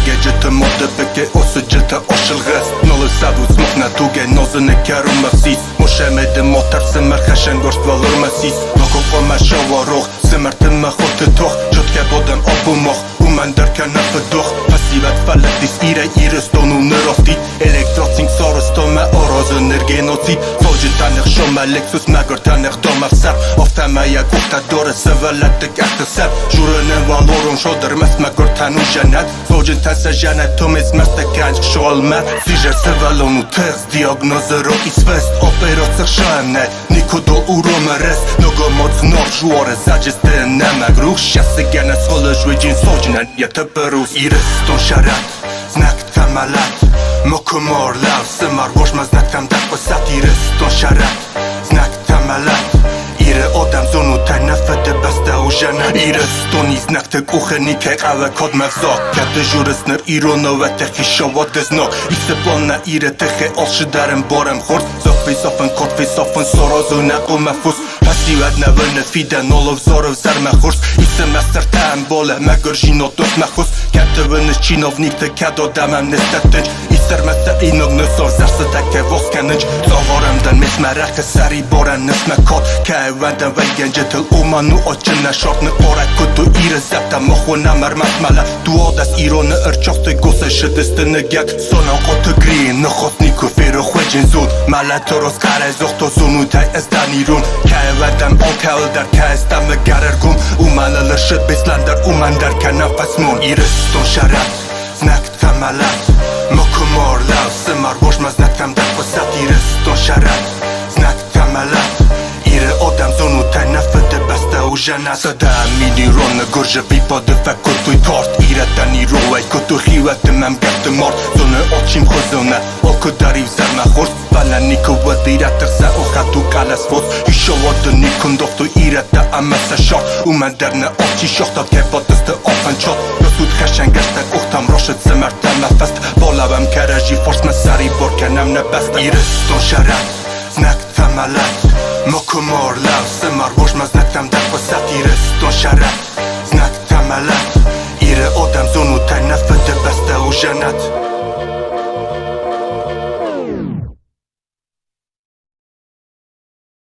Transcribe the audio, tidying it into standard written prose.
gece moda peke osuceta oshilg'as Nolë sabu smuk na tuge nozën e kjaru mëfsis Moshe de motar se mër khashen gosht valur mësis Noko po ma shovo roh se mër të më khot të toh Qot ke bodem opu moh u më ndërka në pëdoh Fasivat falet dis ire irës tonu në roftit Elektrocink sorës to me orozën nër genocid Sogjit ta në shumë me Lexus me gërta në khdo me fsep Ofta me jakuk ta dore se vëllet të kërë të sep Shurën e valorën shodër mes me gërta në gjenet Sogjit ta se gjenet të mis mes të kanç këshol met Si zherë se valon u test Diagnozë roki svest Opero të shëm net Niko do uro me rest Nogo moc nor zhuare Zagjës të në me grush Shasë gjenet s'kollë zhvejgjin sogjin e një të përus Irës ton sharat Znak të malat Më këmor lav Se marrë ma znak të mdak Pësat irës ton sharat Znak të malat Ire odam zonu taj në fëtë basta u zhëna Irës toni znak të kuhe një kek Ave kod me vzok Ka të zhurës nër ironove të kishovo të znok I se plon në ire të he ol shëdarën borem khort Zok fejsofën kort fejsofën sorozu në ku me fus Pasivat në vënë fide nolov zorëv zar me khurs I se me sërta e mbole me gërgjino dos me khus Ka të vënë qinovnik të ka do damem në stetënq I sër me se inog në sor zar se ta ke vos ka nënq Zovorem dën mis me rake sari boren nës me kot Ka e vendën vejgen gjëtëll uma nu o që në short në ora Këtu ire zepta më huna mër mas mala Tu odas iro në ërqof të gose shëtës të në gjak Sona o të gri në khos një këfirë huegjin zun Mala të roskare zohto zunu taj es da një run Ka e vendën o ka ëldar ka e sta me garer gum Uma në lëshët beslander uma ndar ka në fasmun Irës ton sharat Znak të malat Më këmor lav Se marrë ma znak të mdak Pësat irës ton sharat Znak të malat Ire odam zonu taj në fëtë basta u zhëna Së da mi një ronë në gërgjë vi po dhe fe këtu i tort Ire ta një roaj këtu hive të me mgat të mort Zonë o qim khëzëne o këdari vzar me khurs Vala një këvë dhira tërsa o khatu kalas fos I shovo të një këndoftu ire ta ame se short U me der në o qi shohta ke botës të ofën qot Nësu të khashen gështë e uhtam roshet se mërta me fest Bolave m'ke regji fors me sari bor kenem në best Irës ton sharat Znak të malat Më këmor lav Se marrë ma znak të mdak Pësat irës ton sharat Znak të malat Ire odam zonu taj në fëtë besta u zhënat